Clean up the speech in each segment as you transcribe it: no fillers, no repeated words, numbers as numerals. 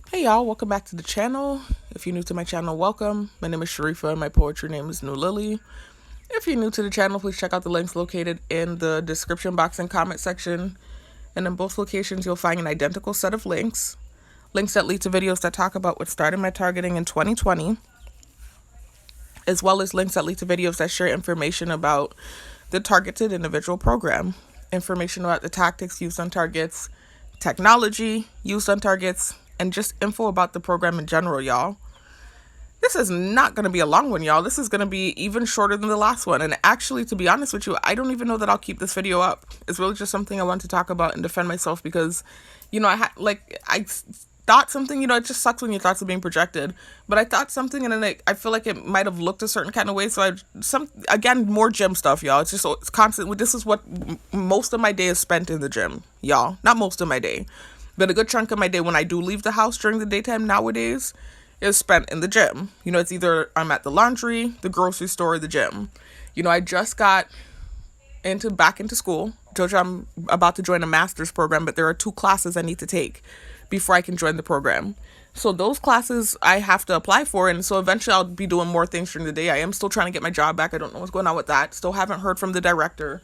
Hey y'all, welcome back to the channel. If you're new to my channel, welcome. My name is Sharifa and my poetry name is New Lily. If you're new to the channel, please check out the links located in the description box and comment section. And in both locations, you'll find an identical set of links. Links that lead to videos that talk about what started my targeting in 2020, as well as links that lead to videos that share information about the targeted individual program, information about the tactics used on targets, technology used on targets, and just info about the program in general, y'all. This is not going to be a long one, y'all. This is going to be even shorter than the last one. And actually, to be honest with you, I don't even know that I'll keep this video up. It's really just something I want to talk about and defend myself because, I thought something, it just sucks when your thoughts are being projected. But I thought something and then I feel like it might have looked a certain kind of way. So again, more gym stuff, y'all. It's constant. This is what most of my day is spent in the gym, y'all. Not most of my day. But a good chunk of my day when I do leave the house during the daytime nowadays is spent in the gym. It's either I'm at the laundry, the grocery store, or the gym. I just got back into school. Told you I'm about to join a master's program, but there are 2 classes I need to take before I can join the program. So those classes I have to apply for, and so eventually I'll be doing more things during the day. I am still trying to get my job back. I don't know what's going on with that. Still haven't heard from the director.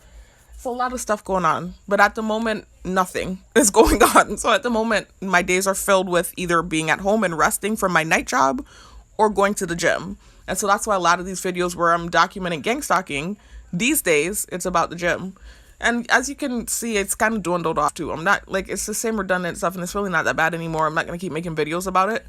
So a lot of stuff going on, but at the moment, nothing is going on. So at the moment, my days are filled with either being at home and resting from my night job or going to the gym. And so that's why a lot of these videos where I'm documenting gang stalking, these days, it's about the gym. And as you can see, it's kind of dwindled off too. I'm not, it's the same redundant stuff and it's really not that bad anymore. I'm not going to keep making videos about it.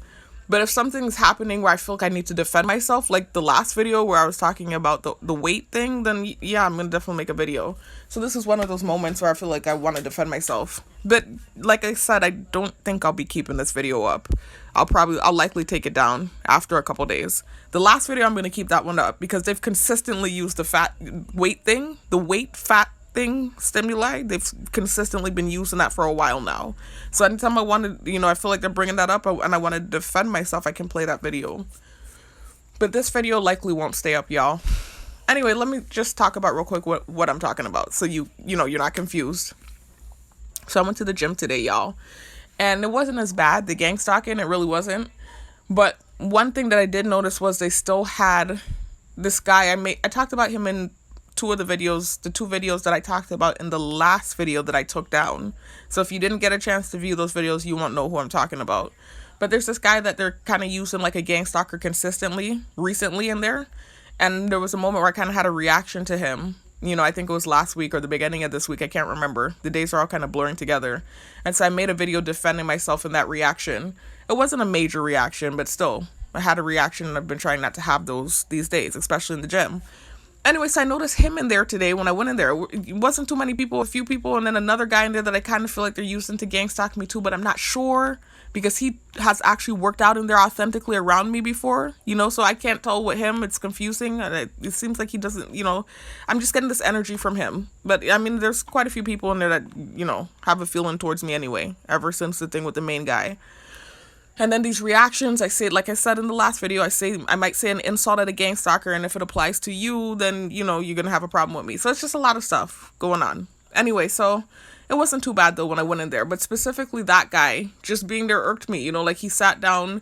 But if something's happening where I feel like I need to defend myself, like the last video where I was talking about the weight thing, then yeah, I'm going to definitely make a video. So this is one of those moments where I feel like I want to defend myself. But like I said, I don't think I'll be keeping this video up. I'll likely take it down after a couple days. The last video, I'm going to keep that one up because they've consistently used the weight fat thing stimuli. They've consistently been using that for a while now. So anytime I wanted, I feel like they're bringing that up and I want to defend myself, I can play that video. But this video likely won't stay up, y'all. Anyway, let me just talk about real quick what I'm talking about so you're not confused. So I went to the gym today, y'all. And it wasn't as bad, the gang stalking, it really wasn't. But one thing that I did notice was they still had this guy. I talked about him in the 2 videos that I talked about in the last video that I took down. So if you didn't get a chance to view those videos, you won't know who I'm talking about. But there's this guy that they're kind of using like a gang stalker consistently recently in there. And there was a moment where I kind of had a reaction to him. I think it was last week or the beginning of this week. I can't remember. The days are all kind of blurring together. And so I made a video defending myself in that reaction. It wasn't a major reaction, but still, I had a reaction and I've been trying not to have those these days, especially in the gym. Anyways, I noticed him in there today when I went in there. It wasn't too many people, a few people, and then another guy in there that I kind of feel like they're using to gang stalk me too, but I'm not sure because he has actually worked out in there authentically around me before, so I can't tell with him. It's confusing. It seems like he doesn't, I'm just getting this energy from him. But I mean, there's quite a few people in there that, have a feeling towards me anyway, ever since the thing with the main guy. And then these reactions, I say, like I said in the last video, I might say an insult at a gang stalker, and if it applies to you, then, you're going to have a problem with me. So it's just a lot of stuff going on. Anyway, so it wasn't too bad, though, when I went in there. But specifically that guy, just being there irked me. Like he sat down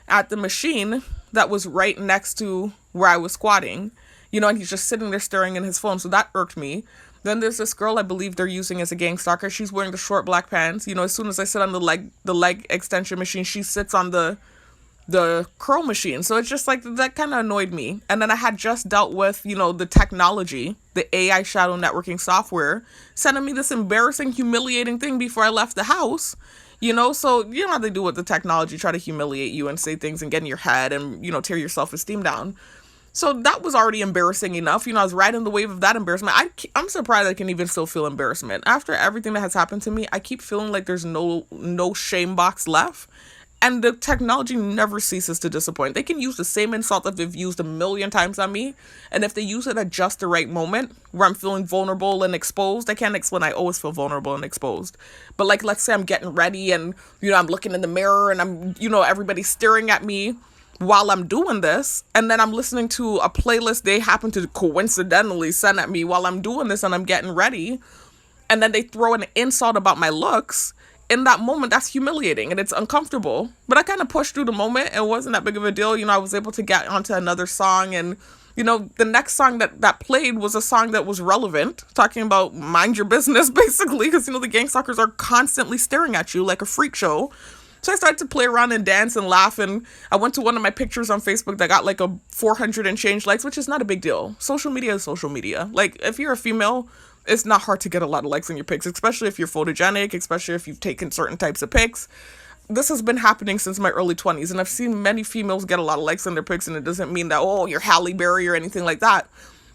at the machine that was right next to where I was squatting, and he's just sitting there staring in his phone. So that irked me. Then there's this girl I believe they're using as a gang stalker. She's wearing the short black pants. As soon as I sit on the leg extension machine, she sits on the curl machine. So it's just like that kind of annoyed me. And then I had just dealt with, the technology, the AI shadow networking software, sending me this embarrassing, humiliating thing before I left the house. So you know how they do with the technology, try to humiliate you and say things and get in your head and, tear your self-esteem down. So that was already embarrassing enough. I was riding the wave of that embarrassment. I'm surprised I can even still feel embarrassment. After everything that has happened to me, I keep feeling like there's no shame box left. And the technology never ceases to disappoint. They can use the same insult that they've used a million times on me. And if they use it at just the right moment, where I'm feeling vulnerable and exposed, I can't explain. I always feel vulnerable and exposed. But let's say I'm getting ready and, I'm looking in the mirror and I'm, everybody's staring at me while I'm doing this, and then I'm listening to a playlist they happen to coincidentally send at me while I'm doing this and I'm getting ready, and then they throw an insult about my looks, in that moment, that's humiliating and it's uncomfortable. But I kind of pushed through the moment. It wasn't that big of a deal. I was able to get onto another song, and the next song that played was a song that was relevant, talking about mind your business, basically, because, the gang stalkers are constantly staring at you like a freak show. So I started to play around and dance and laugh, and I went to one of my pictures on Facebook that got like a 400 and change likes, which is not a big deal. Social media is social media. Like, if you're a female, it's not hard to get a lot of likes on your pics, especially if you're photogenic, especially if you've taken certain types of pics. This has been happening since my early 20s, and I've seen many females get a lot of likes on their pics, and it doesn't mean that, oh, you're Halle Berry or anything like that.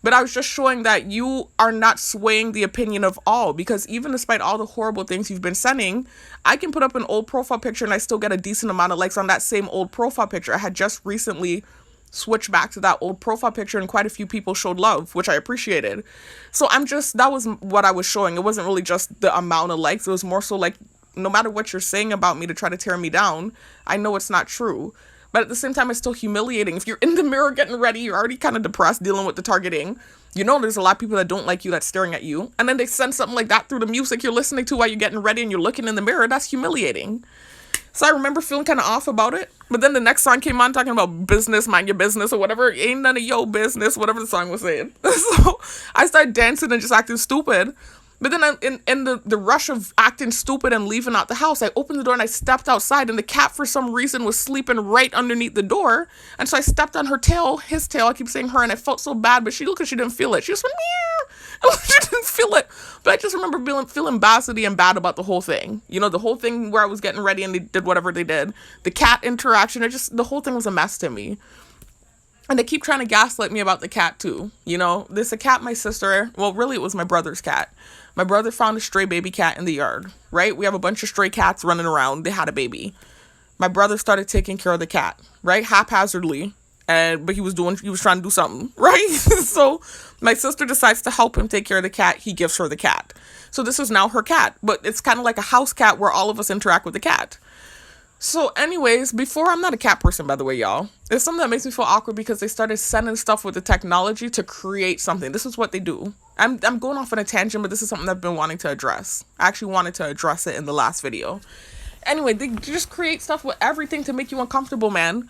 But I was just showing that you are not swaying the opinion of all, because even despite all the horrible things you've been sending, I can put up an old profile picture and I still get a decent amount of likes on that same old profile picture. I had just recently switched back to that old profile picture, and quite a few people showed love, which I appreciated. So that was what I was showing. It wasn't really just the amount of likes. It was more so like, no matter what you're saying about me to try to tear me down, I know it's not true. But at the same time, it's still humiliating. If you're in the mirror getting ready, you're already kind of depressed dealing with the targeting. There's a lot of people that don't like you, that's staring at you. And then they send something like that through the music you're listening to while you're getting ready and you're looking in the mirror. That's humiliating. So I remember feeling kind of off about it. But then the next song came on talking about business, mind your business, or whatever. Ain't none of your business, whatever the song was saying. So I started dancing and just acting stupid. But then in the rush of acting stupid and leaving out the house, I opened the door and I stepped outside, and the cat for some reason was sleeping right underneath the door. And so I stepped on his tail, I keep saying her, and I felt so bad, but she looked like she didn't feel it. She just went, meow. She didn't feel it. But I just remember feeling bastard and bad about the whole thing. The whole thing where I was getting ready and they did whatever they did. The cat interaction, the whole thing was a mess to me. And they keep trying to gaslight me about the cat too. There's a cat my sister, well, really it was my brother's cat. My brother found a stray baby cat in the yard, right? We have a bunch of stray cats running around. They had a baby. My brother started taking care of the cat, right? Haphazardly. But he was trying to do something, right? So my sister decides to help him take care of the cat. He gives her the cat. So this is now her cat, but it's kind of like a house cat where all of us interact with the cat. So anyways, I'm not a cat person, by the way, y'all. It's something that makes me feel awkward because they started sending stuff with the technology to create something. This is what they do. I'm going off on a tangent, but this is something I've been wanting to address. I actually wanted to address it in the last video. Anyway, they just create stuff with everything to make you uncomfortable, man.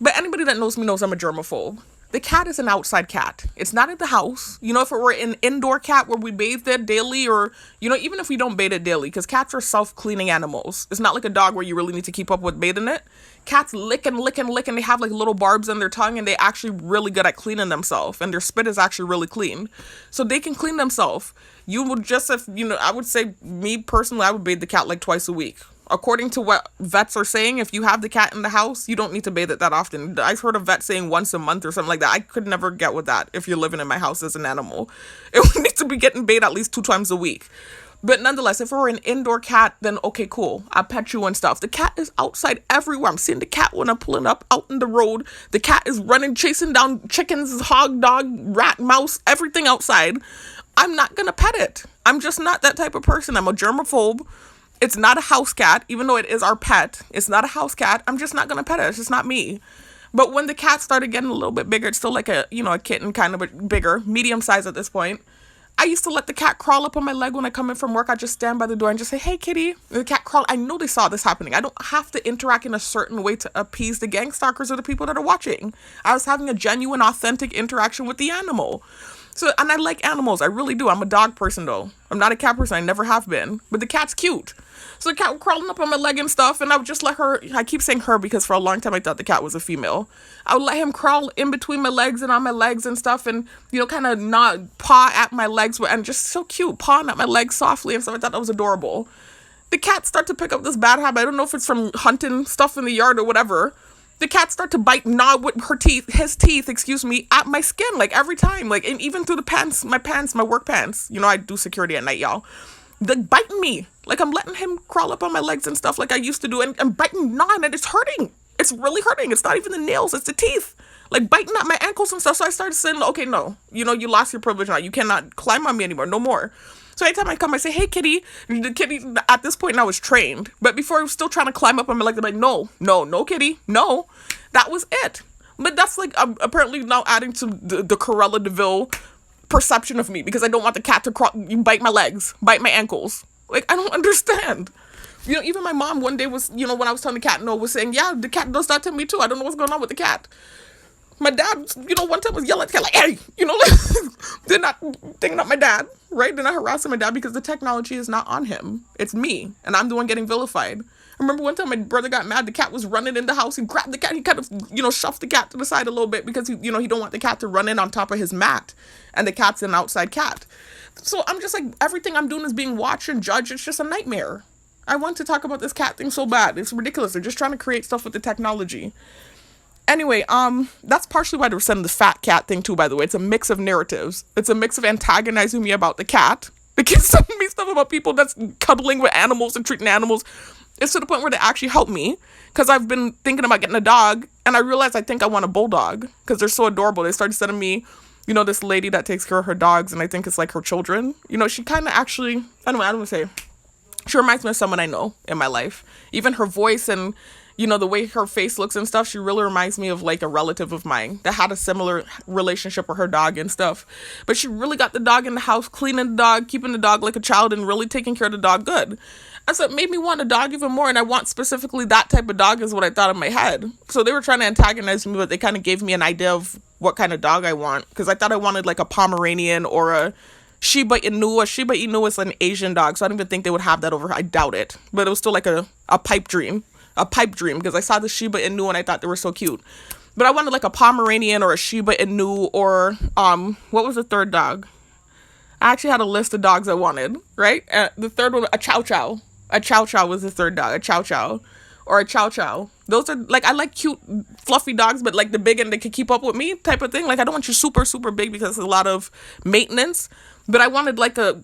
But anybody that knows me knows I'm a germaphobe. The cat is an outside cat. It's not in the house. If it were an indoor cat where we bathed it daily, or, even if we don't bathe it daily, because cats are self-cleaning animals. It's not like a dog where you really need to keep up with bathing it. Cats lick and lick and lick, and they have like little barbs in their tongue, and they actually really good at cleaning themselves, and their spit is actually really clean. So they can clean themselves. You would just, I would say, me personally, I would bathe the cat like twice a week. According to what vets are saying, if you have the cat in the house, you don't need to bathe it that often. I've heard of vets saying once a month or something like that. I could never get with that if you're living in my house as an animal. It would need to be getting bathed at least 2 times a week. But nonetheless, if it were an indoor cat, then okay, cool. I'll pet you and stuff. The cat is outside everywhere. I'm seeing the cat when I'm pulling up out in the road. The cat is running, chasing down chickens, hog, dog, rat, mouse, everything outside. I'm not going to pet it. I'm just not that type of person. I'm a germaphobe. It's not a house cat, even though it is our pet. It's not a house cat. I'm just not going to pet it. It's just not me. But when the cat started getting a little bit bigger, it's still like a kitten, kind of, but bigger, medium size at this point. I used to let the cat crawl up on my leg when I come in from work. I just stand by the door and just say, hey, kitty. And the cat crawl. I know they saw this happening. I don't have to interact in a certain way to appease the gang stalkers or the people that are watching. I was having a genuine, authentic interaction with the animal. So, and I like animals. I really do. I'm a dog person, though. I'm not a cat person. I never have been. But the cat's cute. So the cat was crawling up on my leg and stuff, and I would just let her, I keep saying her because for a long time I thought the cat was a female. I would let him crawl in between my legs and on my legs and stuff, and, kind of not paw at my legs, and just so cute, pawing at my legs softly and stuff. I thought that was adorable. The cat started to pick up this bad habit. I don't know if it's from hunting stuff in the yard or whatever. The cat started to gnaw with his teeth, at my skin, like every time, like, and even through my work pants. I do security at night, y'all. Like biting me, like I'm letting him crawl up on my legs and stuff like I used to do, and I'm biting, gnawing, and it's hurting. It's really hurting. It's not even the nails, it's the teeth, like biting at my ankles and stuff. So I started saying, okay, no, you lost your privilege now. You cannot climb on me anymore, no more. So anytime I come, I say, hey, kitty. The kitty at this point now is trained, but before I was still trying to climb up on my leg. I'm like, no, kitty, no. That was it. But that's like apparently now adding to the Corella DeVille perception of me, because I don't want the cat to bite my legs, bite my ankles. Like, I don't understand. Even my mom one day was, when I was telling the cat no, was saying, yeah, the cat does that to me too. I don't know what's going on with the cat. My dad, one time was yelling at the cat like, hey, like, they're not thinking about my dad, right? They're not harassing my dad because the technology is not on him. It's me, and I'm the one getting vilified. I remember one time my brother got mad. The cat was running in the house. He grabbed the cat. He kind of, shoved the cat to the side a little bit because, he don't want the cat to run in on top of his mat. And the cat's an outside cat. So I'm just like, everything I'm doing is being watched and judged. It's just a nightmare. I want to talk about this cat thing so bad. It's ridiculous. They're just trying to create stuff with the technology. Anyway, that's partially why they're sending the fat cat thing too, by the way. It's a mix of narratives. It's a mix of antagonizing me about the cat. The kids sending me stuff about people that's cuddling with animals and treating animals. It's to the point where they actually help me. Because I've been thinking about getting a dog. And I realized I think I want a bulldog. Because they're so adorable. They started sending me, this lady that takes care of her dogs. And I think it's like her children. She kind of actually, anyway, I don't want to say. She reminds me of someone I know in my life. Even her voice and, the way her face looks and stuff, she really reminds me of like a relative of mine that had a similar relationship with her dog and stuff. But she really got the dog in the house, cleaning the dog, keeping the dog like a child, and really taking care of the dog good. And so it made me want a dog even more, and I want specifically that type of dog is what I thought in my head. So they were trying to antagonize me, but they kind of gave me an idea of what kind of dog I want, because I thought I wanted like a Pomeranian or a Shiba Inu. A Shiba Inu is an Asian dog, so I don't even think they would have that over. I doubt it. But it was still like a pipe dream. A pipe dream, because I saw the Shiba Inu and I thought they were so cute. But I wanted like a Pomeranian or a Shiba Inu or, what was the third dog? I actually had a list of dogs I wanted, right? The third one, a Chow Chow. A Chow Chow was the third dog. A Chow Chow. Or a Chow Chow. Those are, like, I like cute, fluffy dogs, but like the big and they can keep up with me type of thing. Like, I don't want you super, super big because it's a lot of maintenance. But I wanted like a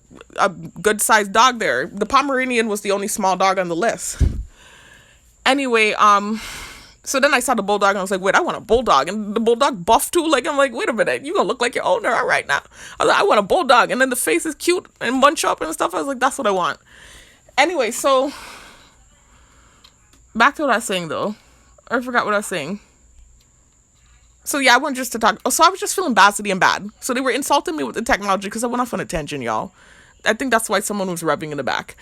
good sized dog there. The Pomeranian was the only small dog on the list. Anyway, so then I saw the bulldog and I was like, wait, I want a bulldog. And the bulldog buff too. Like, I'm like, wait a minute, you gonna look like your owner all right now. I was like, I want a bulldog. And then the face is cute and bunch up and stuff. I was like, that's what I want. Anyway, so back to what I was saying though. I forgot what I was saying. So yeah, I wanted just to talk. Oh, so I was just feeling basity and bad. So they were insulting me with the technology because I went off on a tangent, y'all. I think that's why someone was rubbing in the back.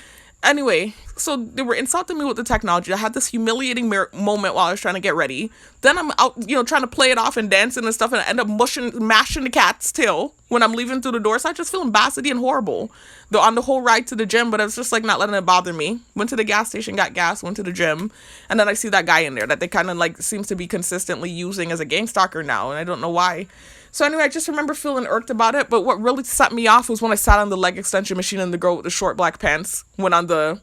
Anyway, so they were insulting me with the technology. I had this humiliating moment while I was trying to get ready. Then I'm out, trying to play it off and dancing and stuff, and I end up mashing the cat's tail when I'm leaving through the door. So I just feeling basity and horrible on the whole ride to the gym, but I was just like not letting it bother me. Went to the gas station, got gas, went to the gym, and then I see that guy in there that they kind of like seems to be consistently using as a gang stalker now, and I don't know why. So anyway, I just remember feeling irked about it, but what really set me off was when I sat on the leg extension machine and the girl with the short black pants went on the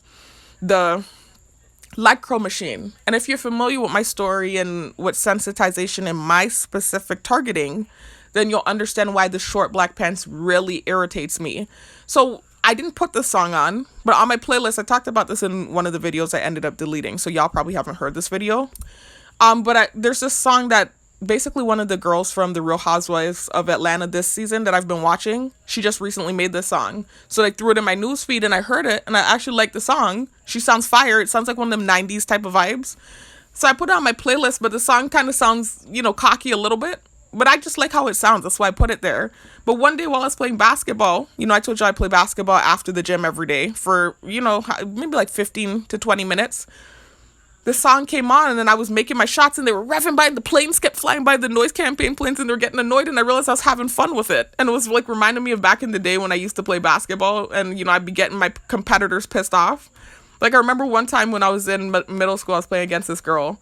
leg curl machine. And if you're familiar with my story and with sensitization and my specific targeting, then you'll understand why the short black pants really irritates me. So I didn't put this song on, but on my playlist, I talked about this in one of the videos I ended up deleting, so y'all probably haven't heard this video. There's this song that basically one of the girls from the Real Housewives of Atlanta this season that I've been watching, she just recently made this song. So I threw it in my newsfeed and I heard it and I actually liked the song. She sounds fire. It sounds like one of them 90s type of vibes. So I put it on my playlist, but the song kind of sounds, cocky a little bit. But I just like how it sounds. That's why I put it there. But one day while I was playing basketball, I told you I play basketball after the gym every day for, maybe like 15 to 20 minutes. The song came on and then I was making my shots and they were revving by, the planes kept flying by, the noise campaign planes, and they were getting annoyed, and I realized I was having fun with it. And it was like reminding me of back in the day when I used to play basketball and, I'd be getting my competitors pissed off. Like I remember one time when I was in middle school, I was playing against this girl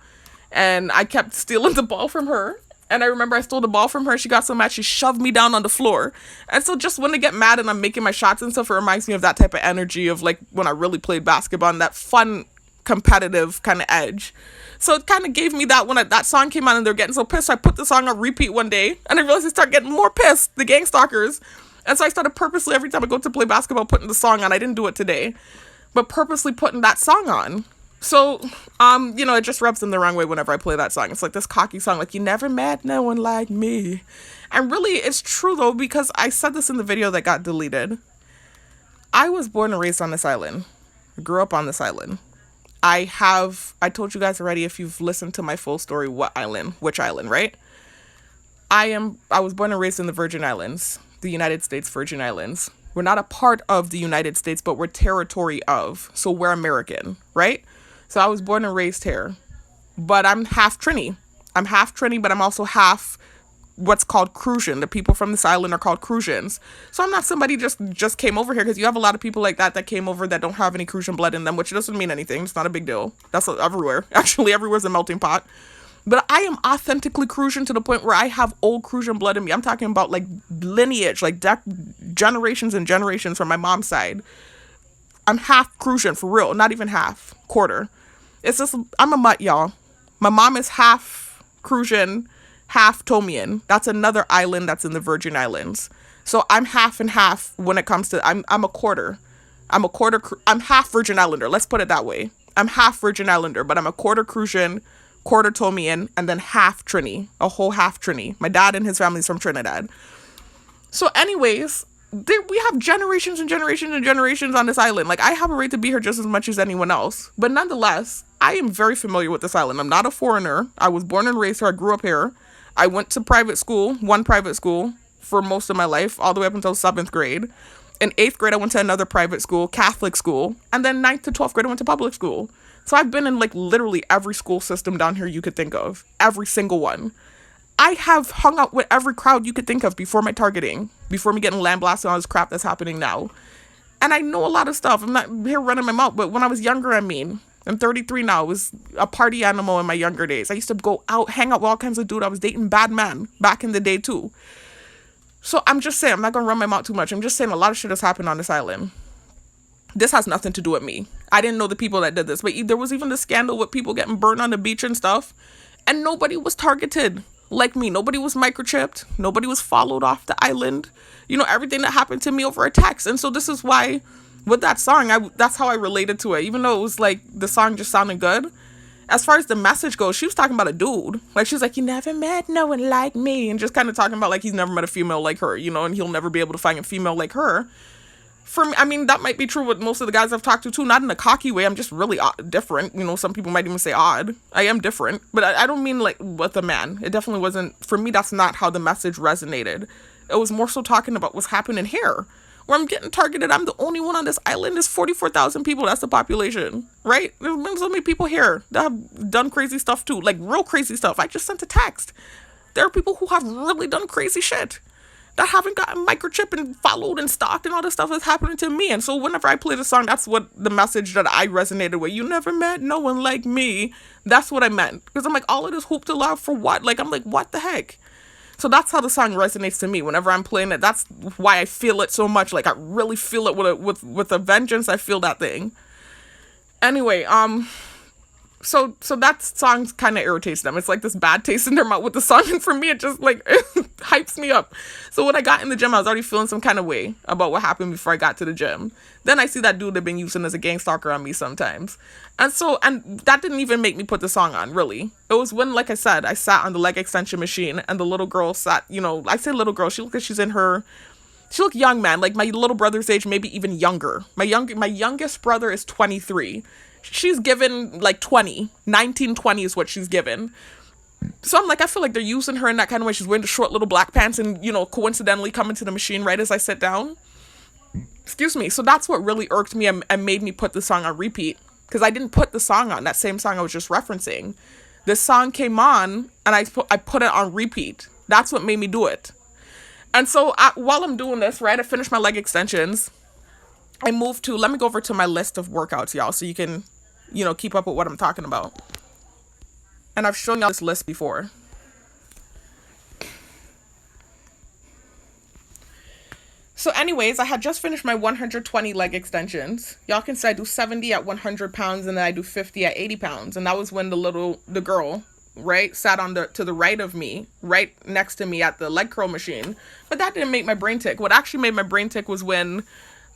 and I kept stealing the ball from her. And I remember I stole the ball from her. She got so mad, she shoved me down on the floor. And so just when I get mad and I'm making my shots and stuff, it reminds me of that type of energy of like when I really played basketball and that fun, competitive kind of edge. So it kind of gave me that when that song came on and they're getting so pissed. So I put the song on repeat one day and I realized they start getting more pissed, the gang stalkers. And so I started purposely, every time I go to play basketball, putting the song on. I didn't do it today, but purposely putting that song on. So, it just rubs them the wrong way whenever I play that song. It's like this cocky song, like, you never met no one like me. And really, it's true, though, because I said this in the video that got deleted. I was born and raised on this island. I grew up on this island. I told you guys already, if you've listened to my full story, which island, right? I was born and raised in the Virgin Islands, the United States Virgin Islands, We're not a part of the United States, but we're territory of. So we're American, right? So I was born and raised here. But I'm half Trini. I'm half Trini, but I'm also half what's called Crucian. The people from this island are called Crucians. So I'm not somebody just came over here, because you have a lot of people like that came over that don't have any Crucian blood in them, which doesn't mean anything. It's not a big deal. That's everywhere. Actually, everywhere's a melting pot. But I am authentically Crucian to the point where I have old Crucian blood in me. I'm talking about like lineage, like generations and generations from my mom's side. I'm half Crucian for real, not even half, quarter. It's just, I'm a mutt, y'all. My mom is half Crucian, half Tomian. That's another island that's in the Virgin Islands. So I'm half and half when it comes to, I'm a quarter. I'm half Virgin Islander. Let's put it that way. I'm half Virgin Islander, but I'm a quarter Crucian, quarter Tomian, and then half Trini, a whole half Trini. My dad and his family's from Trinidad. So anyways, we have generations and generations and generations on this island. Like, I have a right to be here just as much as anyone else. But nonetheless, I am very familiar with this island. I'm not a foreigner. I was born and raised here. I grew up here. I went to one private school for most of my life, all the way up until 7th grade. In 8th grade, I went to another private school, Catholic school. And then 9th to 12th grade, I went to public school. So I've been in like literally every school system down here you could think of. Every single one. I have hung out with every crowd you could think of before my targeting, before me getting lambasted and all this crap that's happening now. And I know a lot of stuff. I'm not here running my mouth, but when I was younger, I'm 33 now. I was a party animal in my younger days. I used to go out, hang out with all kinds of dudes. I was dating bad men back in the day too. So I'm just saying, I'm not going to run my mouth too much. I'm just saying a lot of shit has happened on this island. This has nothing to do with me. I didn't know the people that did this, but there was even the scandal with people getting burned on the beach and stuff. And nobody was targeted like me. Nobody was microchipped. Nobody was followed off the island. Everything that happened to me over a text. And so this is why with that song, that's how I related to it. Even though it was like the song just sounded good. As far as the message goes, she was talking about a dude. Like, she was like, you never met no one like me. And just kind of talking about like he's never met a female like her, and he'll never be able to find a female like her. For me, I mean, that might be true with most of the guys I've talked to too. Not in a cocky way. I'm just really different. Some people might even say odd. I am different. But I don't mean like with a man. It definitely wasn't. For me, that's not how the message resonated. It was more so talking about what's happening here. Where I'm getting targeted. I'm the only one on this island. There's 44,000 people. That's the population. Right? There's been so many people here that have done crazy stuff too. Like real crazy stuff. I just sent a text. There are people who have really done crazy shit. That haven't gotten microchip and followed and stalked and all this stuff that's happening to me. And so whenever I play the song, that's what the message that I resonated with. You never met no one like me. That's what I meant. Because I'm like, all of this hoop to love for what? Like, I'm like, what the heck? So that's how the song resonates to me. Whenever I'm playing it, that's why I feel it so much. Like, I really feel it with a vengeance. I feel that thing. Anyway, So that song kind of irritates them. It's like this bad taste in their mouth with the song. And for me, it just like it hypes me up. So when I got in the gym, I was already feeling some kind of way about what happened before I got to the gym. Then I see that dude they've been using as a gang stalker on me sometimes. And that didn't even make me put the song on, really. It was when, like I said, I sat on the leg extension machine and the little girl sat, I say little girl, she looked like she's in her, she looked young, man. Like my little brother's age, maybe even younger. My youngest brother is 23. She's given like 19, 20 is what she's given. So I'm like, I feel like they're using her in that kind of way. She's wearing the short little black pants and, coincidentally coming to the machine right as I sit down. Excuse me. So that's what really irked me and made me put the song on repeat. Because I didn't put the song on, that same song I was just referencing. This song came on and I put it on repeat. That's what made me do it. And so while I'm doing this, right, I finished my leg extensions. I moved to, let me go over to my list of workouts, y'all, so you can, keep up with what I'm talking about. And I've shown y'all this list before. So anyways, I had just finished my 120 leg extensions. Y'all can say I do 70 at 100 pounds and then I do 50 at 80 pounds. And that was when the girl, right, sat to the right of me, right next to me at the leg curl machine. But that didn't make my brain tick. What actually made my brain tick was when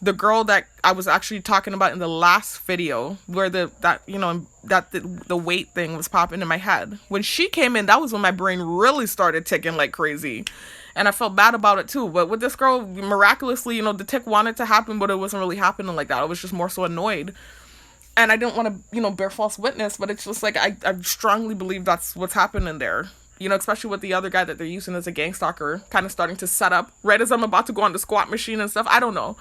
the girl that I was actually talking about in the last video, where the weight thing was popping in my head. When she came in, that was when my brain really started ticking like crazy. And I felt bad about it too. But with this girl, miraculously, the tick wanted to happen, but it wasn't really happening like that. I was just more so annoyed. And I didn't want to, bear false witness, but it's just like, I strongly believe that's what's happening there. you know, especially with the other guy that they're using as a gang stalker, kind of starting to set up right as I'm about to go on the squat machine and stuff. I don't know.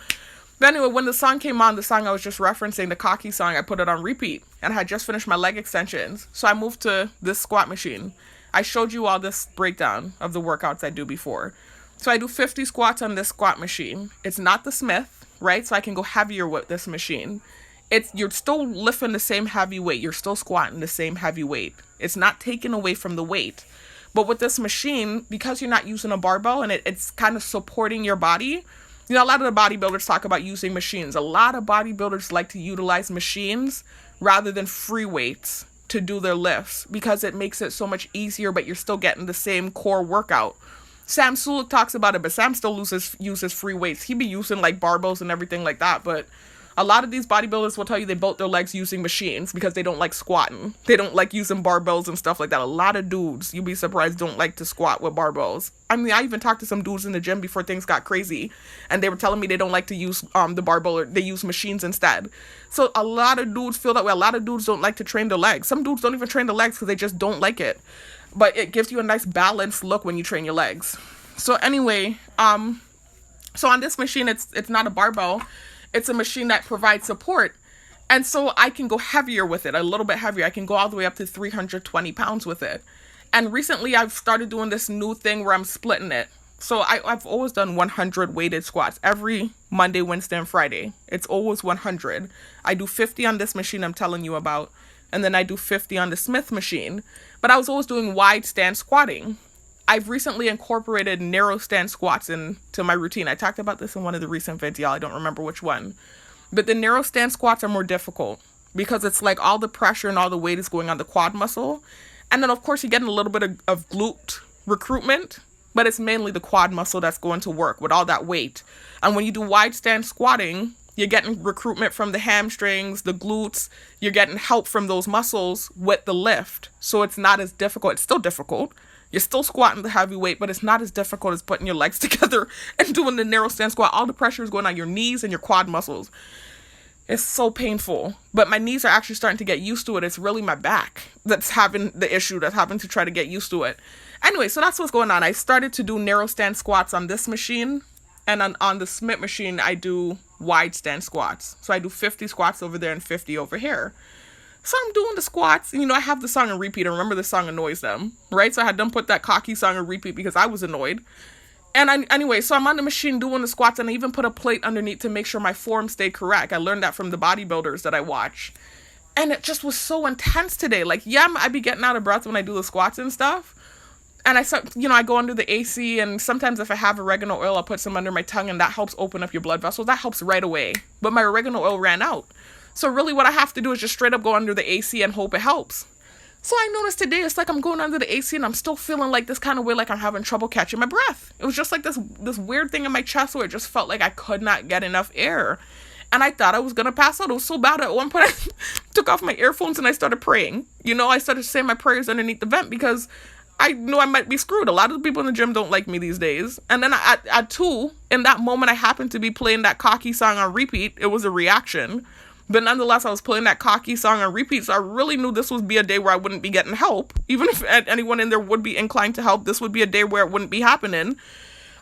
But anyway, when the song came on, the song I was just referencing, the cocky song, I put it on repeat, and I had just finished my leg extensions. So I moved to this squat machine. I showed you all this breakdown of the workouts I do before. So I do 50 squats on this squat machine. It's not the Smith, right? So I can go heavier with this machine. You're still lifting the same heavy weight. You're still squatting the same heavy weight. It's not taken away from the weight. But with this machine, because you're not using a barbell and it's kind of supporting your body, you know, a lot of the bodybuilders talk about using machines. A lot of bodybuilders like to utilize machines rather than free weights to do their lifts because it makes it so much easier, but you're still getting the same core workout. Sam Sulek talks about it, but Sam still uses free weights. He be using like barbells and everything like that, but a lot of these bodybuilders will tell you they built their legs using machines because they don't like squatting. They don't like using barbells and stuff like that. A lot of dudes, you'd be surprised, don't like to squat with barbells. I mean, I even talked to some dudes in the gym before things got crazy, and they were telling me they don't like to use the barbell, or they use machines instead. So a lot of dudes feel that way. A lot of dudes don't like to train their legs. Some dudes don't even train their legs because they just don't like it. But it gives you a nice balanced look when you train your legs. So anyway, so on this machine, it's not a barbell. It's a machine that provides support. And so I can go heavier with it, a little bit heavier. I can go all the way up to 320 pounds with it. And recently I've started doing this new thing where I'm splitting it. So I've always done 100 weighted squats every Monday, Wednesday, and Friday. It's always 100. I do 50 on this machine I'm telling you about. And then I do 50 on the Smith machine. But I was always doing wide stance squatting. I've recently incorporated narrow stance squats into my routine. I talked about this in one of the recent videos. I don't remember which one. But the narrow stance squats are more difficult because it's like all the pressure and all the weight is going on the quad muscle. And then, of course, you're getting a little bit of glute recruitment, but it's mainly the quad muscle that's going to work with all that weight. And when you do wide stance squatting, you're getting recruitment from the hamstrings, the glutes. You're getting help from those muscles with the lift. So it's not as difficult. It's still difficult. You're still squatting the heavy weight, but it's not as difficult as putting your legs together and doing the narrow stance squat. All the pressure is going on your knees and your quad muscles. It's so painful. But my knees are actually starting to get used to it. It's really my back that's having the issue, that's having to try to get used to it. Anyway, so that's what's going on. I started to do narrow stance squats on this machine. And on the Smith machine, I do wide stance squats. So I do 50 squats over there and 50 over here. So I'm doing the squats, and, you know, I have the song on repeat. I remember the song annoys them, right? So I had them put that cocky song on repeat because I was annoyed. And anyway, so I'm on the machine doing the squats, and I even put a plate underneath to make sure my form stayed correct. I learned that from the bodybuilders that I watch. And it just was so intense today. Like, yeah, I be getting out of breath when I do the squats and stuff. And I go under the AC, and sometimes if I have oregano oil, I'll put some under my tongue, and that helps open up your blood vessels. That helps right away. But my oregano oil ran out. So really what I have to do is just straight up go under the AC and hope it helps. So I noticed today, it's like I'm going under the AC and I'm still feeling like this kind of way, like I'm having trouble catching my breath. It was just like this weird thing in my chest where it just felt like I could not get enough air. And I thought I was going to pass out. It was so bad. At one point, I took off my earphones and I started praying. You know, I started saying my prayers underneath the vent because I knew I might be screwed. A lot of the people in the gym don't like me these days. And then at 2, in that moment, I happened to be playing that cocky song on repeat. It was a reaction. But nonetheless, I was playing that cocky song on repeat, so I really knew this would be a day where I wouldn't be getting help. Even if anyone in there would be inclined to help, this would be a day where it wouldn't be happening.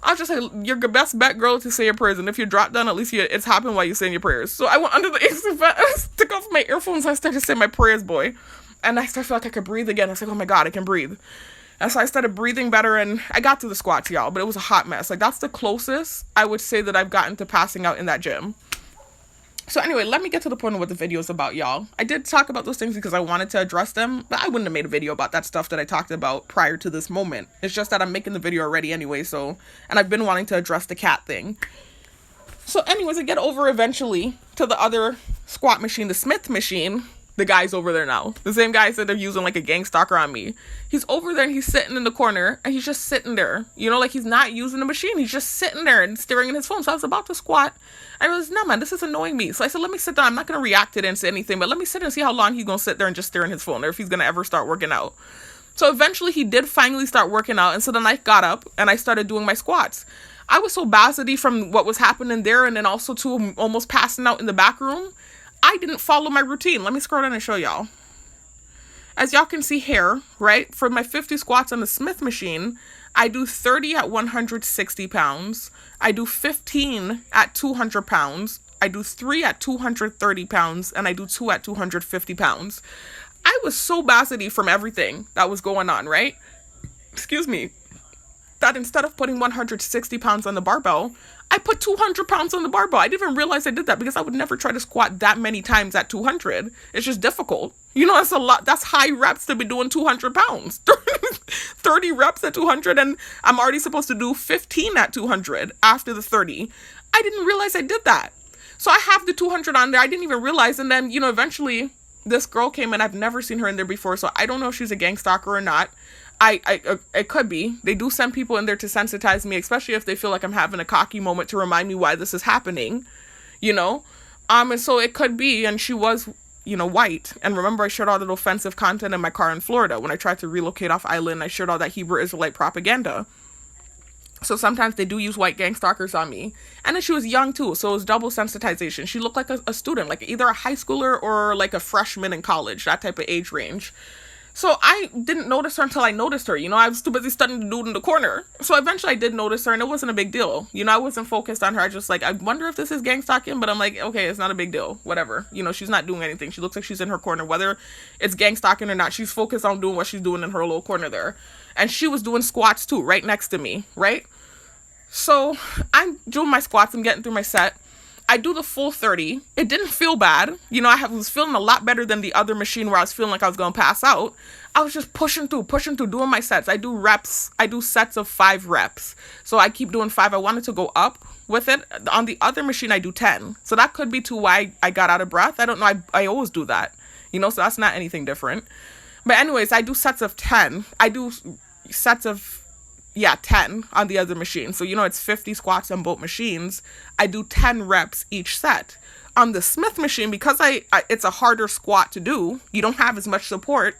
I'll just say, your best bet, girl, to say your prayers. And if you drop down, at least it's happening while you're saying your prayers. So I went under the AC vent, I took off my earphones, and I started saying my prayers, boy. And I started feeling like I could breathe again. I was like, oh my God, I can breathe. And so I started breathing better, and I got to the squats, y'all, but it was a hot mess. Like, that's the closest I would say that I've gotten to passing out in that gym. So anyway, let me get to the point of what the video is about, y'all. I did talk about those things because I wanted to address them, but I wouldn't have made a video about that stuff that I talked about prior to this moment. It's just that I'm making the video already anyway, and I've been wanting to address the cat thing. So anyways, I get over eventually to the other squat machine, the Smith machine. The guy's over there now. The same guy said they're using like a gang stalker on me. He's over there and he's sitting in the corner and he's just sitting there. You know, like he's not using the machine. He's just sitting there and staring at his phone. So I was about to squat. I was, no, man, this is annoying me. So I said, let me sit down. I'm not going to react to it and say anything, but let me sit and see how long he's going to sit there and just stare at his phone, or if he's going to ever start working out. So eventually he did finally start working out. And so then I got up and I started doing my squats. I was so basity from what was happening there, and then also to almost passing out in the back room. I didn't follow my routine. Let me scroll down and show y'all. As y'all can see here, right, for my 50 squats on the Smith machine, I do 30 at 160 pounds. I do 15 at 200 pounds. I do 3 at 230 pounds, and I do 2 at 250 pounds. I was so basity from everything that was going on, right? Excuse me. That instead of putting 160 pounds on the barbell, I put 200 pounds on the barbell. I didn't even realize I did that because I would never try to squat that many times at 200. It's just difficult. You know, that's a lot. That's high reps to be doing 200 pounds. 30 reps at 200, and I'm already supposed to do 15 at 200 after the 30. I didn't realize I did that. So I have the 200 on there. I didn't even realize. And then, you know, eventually this girl came in. I've never seen her in there before, so I don't know if she's a gang stalker or not. It could be. They do send people in there to sensitize me, especially if they feel like I'm having a cocky moment to remind me why this is happening, you know? And so it could be, and she was, you know, white. And remember, I shared all that offensive content in my car in Florida. When I tried to relocate off island, I shared all that Hebrew Israelite propaganda. So sometimes they do use white gang stalkers on me. And then she was young too, so it was double sensitization. She looked like a student, like either a high schooler or like a freshman in college, that type of age range. So I didn't notice her until I noticed her. You know, I was too busy studying the dude in the corner. So eventually I did notice her, and it wasn't a big deal. You know, I wasn't focused on her. I just like, I wonder if this is gang stalking, but I'm like, okay, it's not a big deal. Whatever. You know, she's not doing anything. She looks like she's in her corner. Whether it's gang stalking or not, she's focused on doing what she's doing in her little corner there. And she was doing squats too, right next to me, right? So I'm doing my squats. I'm getting through my set. I do the full 30. It didn't feel bad. You know, was feeling a lot better than the other machine where I was feeling like I was going to pass out. I was just pushing through, doing my sets. I do reps. I do sets of 5 reps. So I keep doing 5. I wanted to go up with it. On the other machine, I do 10. So that could be too why I got out of breath. I don't know. I always do that. You know, so that's not anything different. But anyways, I do sets of 10. I do sets of 10 on the other machine. So, you know, it's 50 squats on both machines. I do 10 reps each set. On the Smith machine, because it's a harder squat to do, you don't have as much support,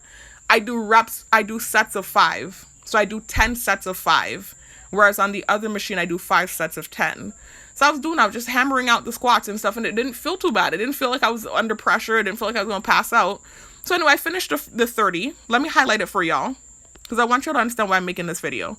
I do sets of 5. So I do 10 sets of 5. Whereas on the other machine, I do 5 sets of 10. So I was just hammering out the squats and stuff, and it didn't feel too bad. It didn't feel like I was under pressure. It didn't feel like I was going to pass out. So anyway, I finished the 30. Let me highlight it for y'all, because I want y'all to understand why I'm making this video.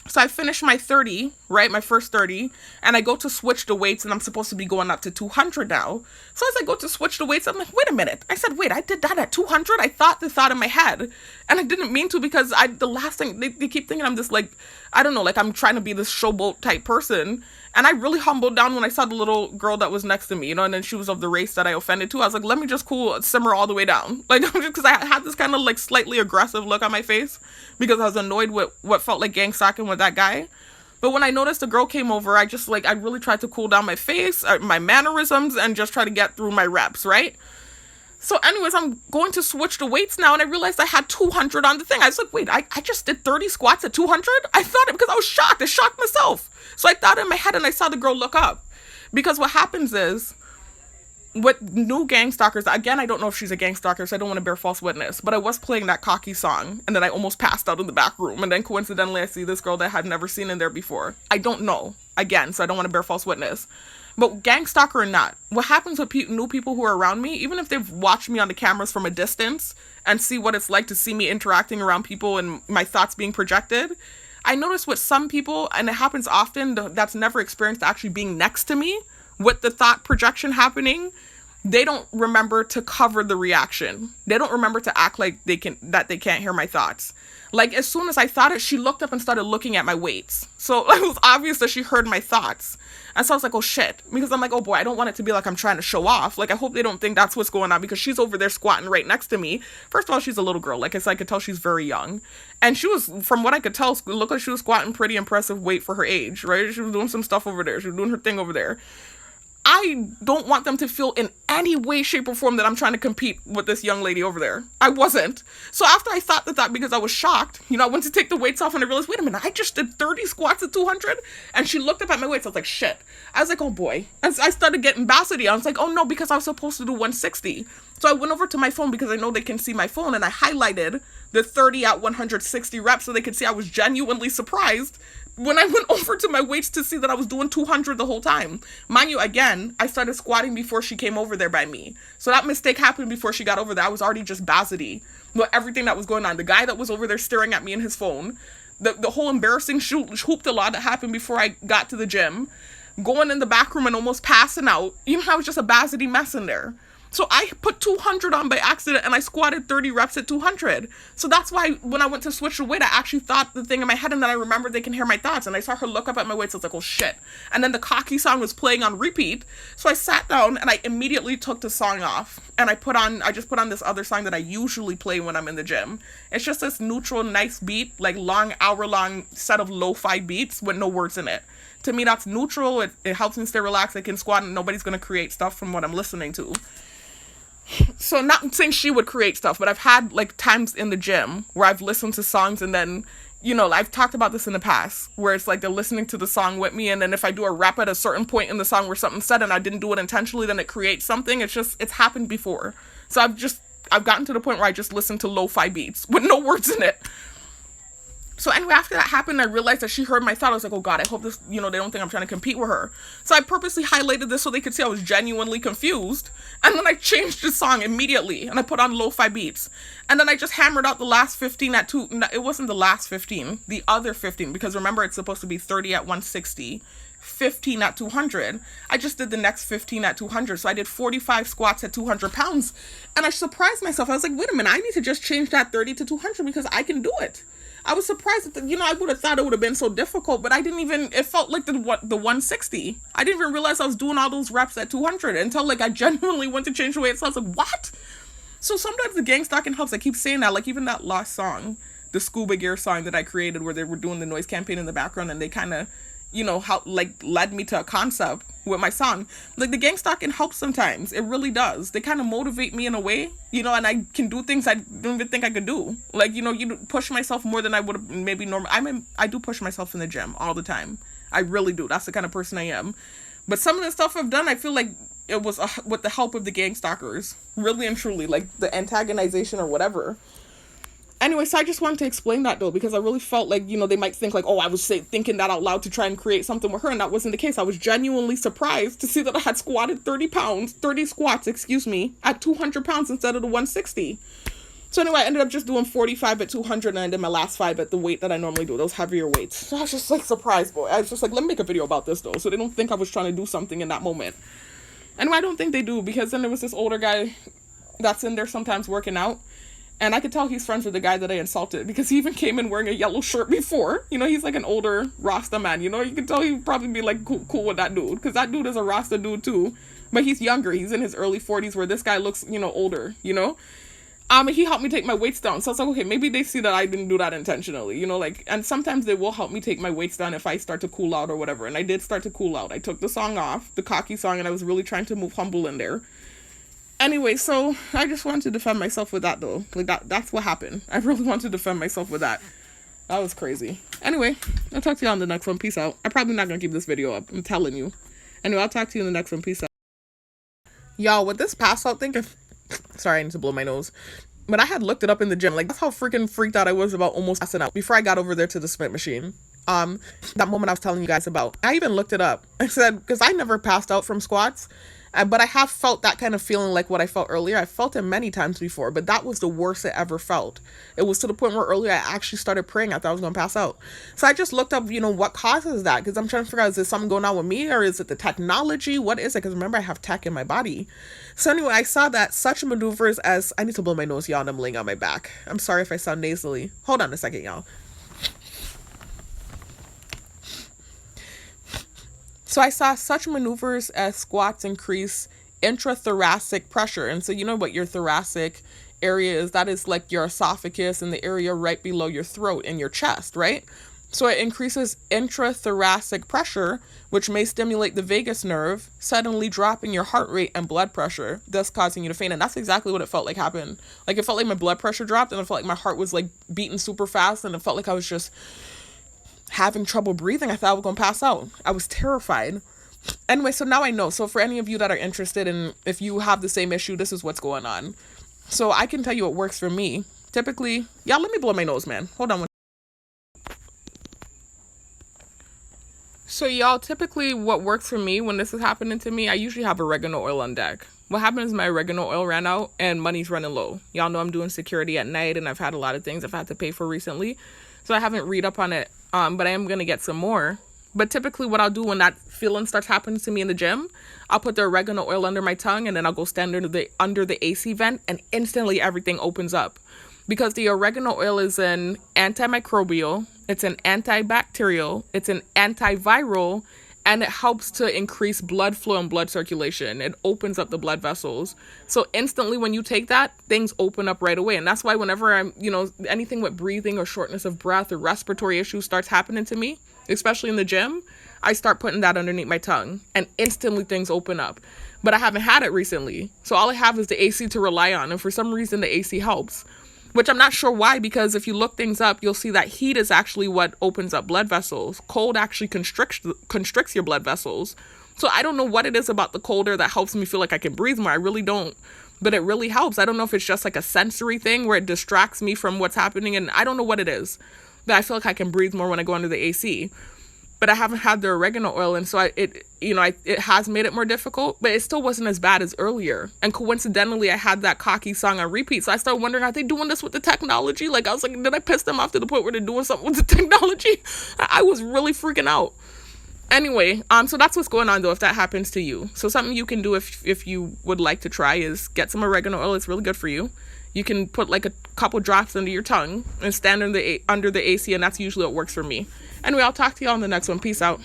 So I finished my 30, right? My first 30. And I go to switch the weights, and I'm supposed to be going up to 200 now. So as I go to switch the weights, I'm like, wait a minute. I said, wait, I did that at 200? I thought the thought in my head. And I didn't mean to, because the last thing, they keep thinking I'm just like, I don't know, like I'm trying to be this showboat type person. And I really humbled down when I saw the little girl that was next to me, you know, and then she was of the race that I offended to. I was like, let me just simmer all the way down. Like, because I had this kind of like slightly aggressive look on my face because I was annoyed with what felt like gang stalking with that guy. But when I noticed the girl came over, I really tried to cool down my face, my mannerisms, and just try to get through my reps, right? So anyways, I'm going to switch the weights now, and I realized I had 200 on the thing. I was like, wait, I just did 30 squats at 200? I thought it because I was shocked. I shocked myself. So I thought in my head, and I saw the girl look up. Because what happens is, with new gang stalkers, again, I don't know if she's a gang stalker, so I don't want to bear false witness, but I was playing that cocky song, and then I almost passed out in the back room, and then coincidentally, I see this girl that I had never seen in there before. I don't know, again, so I don't want to bear false witness. But gang stalker or not, what happens with new people who are around me, even if they've watched me on the cameras from a distance and see what it's like to see me interacting around people and my thoughts being projected, I notice with some people, and it happens often, that's never experienced actually being next to me with the thought projection happening, they don't remember to cover the reaction. They don't remember to act like they can't hear my thoughts. Like, as soon as I thought it, she looked up and started looking at my weights. So it was obvious that she heard my thoughts. And so I was like, oh shit. Because I'm like, oh boy, I don't want it to be like I'm trying to show off. Like, I hope they don't think that's what's going on, because she's over there squatting right next to me. First of all, she's a little girl. Like I said, I could tell she's very young. And she was, from what I could tell, looked like she was squatting pretty impressive weight for her age, right? She was doing some stuff over there. She was doing her thing over there. I don't want them to feel in any way, shape, or form that I'm trying to compete with this young lady over there. I wasn't. So after I thought that because I was shocked, you know, I went to take the weights off and I realized, wait a minute, I just did 30 squats at 200? And she looked up at my weights. I was like, shit. I was like, oh boy. And I started getting bassity. I was like, oh no, because I was supposed to do 160. So I went over to my phone because I know they can see my phone, and I highlighted the 30 at 160 reps so they could see I was genuinely surprised when I went over to my weights to see that I was doing 200 the whole time. Mind you, again, I started squatting before she came over there by me. So that mistake happened before she got over there. I was already just basity with everything that was going on. The guy that was over there staring at me in his phone, the whole embarrassing hooped a lot that happened before I got to the gym, going in the back room and almost passing out. I was just a basity mess in there. So I put 200 on by accident and I squatted 30 reps at 200. So that's why when I went to switch the weight, I actually thought the thing in my head, and then I remembered they can hear my thoughts. And I saw her look up at my weights. So I was like, oh shit. And then the cocky song was playing on repeat. So I sat down and I immediately took the song off. And I just put on this other song that I usually play when I'm in the gym. It's just this neutral, nice beat, like long, hour-long set of lo-fi beats with no words in it. To me, that's neutral. It helps me stay relaxed. I can squat and nobody's going to create stuff from what I'm listening to. So not saying she would create stuff, but I've had like times in the gym where I've listened to songs and then, I've talked about this in the past, where it's like they're listening to the song with me, and then if I do a rep at a certain point in the song where something's said and I didn't do it intentionally, then it creates something. It's happened before. So I've gotten to the point where I just listen to lo-fi beats with no words in it. So anyway, after that happened, I realized that she heard my thought. I was like, oh God, I hope this, they don't think I'm trying to compete with her. So I purposely highlighted this so they could see I was genuinely confused. And then I changed the song immediately and I put on lo-fi beats. And then I just hammered out the last 15 at two. No, it wasn't the last 15, the other 15, because remember, it's supposed to be 30 at 160, 15 at 200. I just did the next 15 at 200. So I did 45 squats at 200 pounds. And I surprised myself. I was like, wait a minute, I need to just change that 30 to 200 because I can do it. I was surprised that, I would have thought it would have been so difficult, but it felt like the 160. I didn't even realize I was doing all those reps at 200 until I genuinely went to change the weight. So I was like, what? So sometimes the gang stalking helps. I keep saying that, like even that last song, the scuba gear song that I created where they were doing the noise campaign in the background and they kind of, how led me to a concept with my song. Like the gang stalking helps sometimes. It really does. They kind of motivate me in a way, and I can do things I don't even think I could do. Like, you push myself more than I would have maybe normal. I do push myself in the gym all the time. I really do. That's the kind of person I am. But some of the stuff I've done, I feel like it was with the help of the gang stalkers. Really and truly, like the antagonization or whatever. Anyway, so I just wanted to explain that though, because I really felt like, they might think like, oh, I was thinking that out loud to try and create something with her, and that wasn't the case. I was genuinely surprised to see that I had squatted 30 squats, at 200 pounds instead of the 160. So anyway, I ended up just doing 45 at 200, and I did my last 5 at the weight that I normally do, those heavier weights. So I was just surprised, boy. I was just let me make a video about this though, so they don't think I was trying to do something in that moment. Anyway, I don't think they do, because then there was this older guy that's in there sometimes working out. And I could tell he's friends with the guy that I insulted, because he even came in wearing a yellow shirt before. He's like an older Rasta man, you can tell he'd probably be like cool with that dude, because that dude is a Rasta dude too. But he's younger. He's in his early 40s, where this guy looks, older, And he helped me take my weights down. So I was like, okay, maybe they see that I didn't do that intentionally, and sometimes they will help me take my weights down if I start to cool out or whatever. And I did start to cool out. I took the song off, the cocky song, and I was really trying to move humble in there. Anyway, so I just wanted to defend myself with that though. Like that's what happened. I really wanted to defend myself with that. That was crazy. Anyway, I'll talk to you on the next one. Peace out. I'm probably not going to keep this video up. I'm telling you. Anyway, I'll talk to you in the next one. Peace out. Y'all, with this pass out thing, sorry, I need to blow my nose. But I had looked it up in the gym. Like, that's how freaking freaked out I was about almost passing out before I got over there to the Smith machine. That moment I was telling you guys about. I even looked it up. I said, because I never passed out from squats. But I have felt that kind of feeling like what I felt earlier. I felt it many times before, but that was the worst I ever felt. It was to the point where earlier I actually started praying. I thought I was going to pass out. So I just looked up, what causes that? Because I'm trying to figure out, is there something going on with me, or is it the technology? What is it? Because remember, I have tech in my body. So anyway, I saw that such maneuvers as, I need to blow my nose, y'all, and I'm laying on my back. I'm sorry if I sound nasally. Hold on a second, y'all. So I saw such maneuvers as squats increase intrathoracic pressure. And so you know what your thoracic area is? That is like your esophagus and the area right below your throat and your chest, right? So it increases intrathoracic pressure, which may stimulate the vagus nerve, suddenly dropping your heart rate and blood pressure, thus causing you to faint. And that's exactly what it felt like happened. Like, it felt like my blood pressure dropped, and it felt like my heart was like beating super fast, and it felt like I was just having trouble breathing. I thought I was going to pass out. I was terrified. Anyway, so now I know. So for any of you that are interested, and if you have the same issue, this is what's going on. So I can tell you what works for me. Typically, yeah, let me blow my nose, man. Hold on. So y'all, typically what works for me when this is happening to me, I usually have oregano oil on deck. What happened is my oregano oil ran out and money's running low. Y'all know I'm doing security at night and I've had a lot of things I've had to pay for recently. So I haven't read up on it, but I am going to get some more. But typically what I'll do when that feeling starts happening to me in the gym, I'll put the oregano oil under my tongue and then I'll go stand under the AC vent and instantly everything opens up. Because the oregano oil is an antimicrobial, it's an antibacterial, it's an antiviral, and it helps to increase blood flow and blood circulation. It opens up the blood vessels. So instantly when you take that, things open up right away. And that's why whenever I'm, anything with breathing or shortness of breath or respiratory issues starts happening to me, especially in the gym, I start putting that underneath my tongue and instantly things open up. But I haven't had it recently. So all I have is the AC to rely on. And for some reason, the AC helps. Which I'm not sure why, because if you look things up, you'll see that heat is actually what opens up blood vessels. Cold actually constricts your blood vessels. So I don't know what it is about the colder that helps me feel like I can breathe more. I really don't. But it really helps. I don't know if it's just like a sensory thing where it distracts me from what's happening. And I don't know what it is. But I feel like I can breathe more when I go under the AC. But I haven't had the oregano oil, and so it has made it more difficult, but it still wasn't as bad as earlier. And coincidentally, I had that cocky song on repeat, so I started wondering, are they doing this with the technology? Like, I was like, did I piss them off to the point where they're doing something with the technology? I was really freaking out. Anyway, so that's what's going on, though, if that happens to you. So something you can do if you would like to try is get some oregano oil. It's really good for you. You can put like a couple drops under your tongue and stand under the AC, and that's usually what works for me. Anyway, I'll talk to y'all in the next one. Peace out.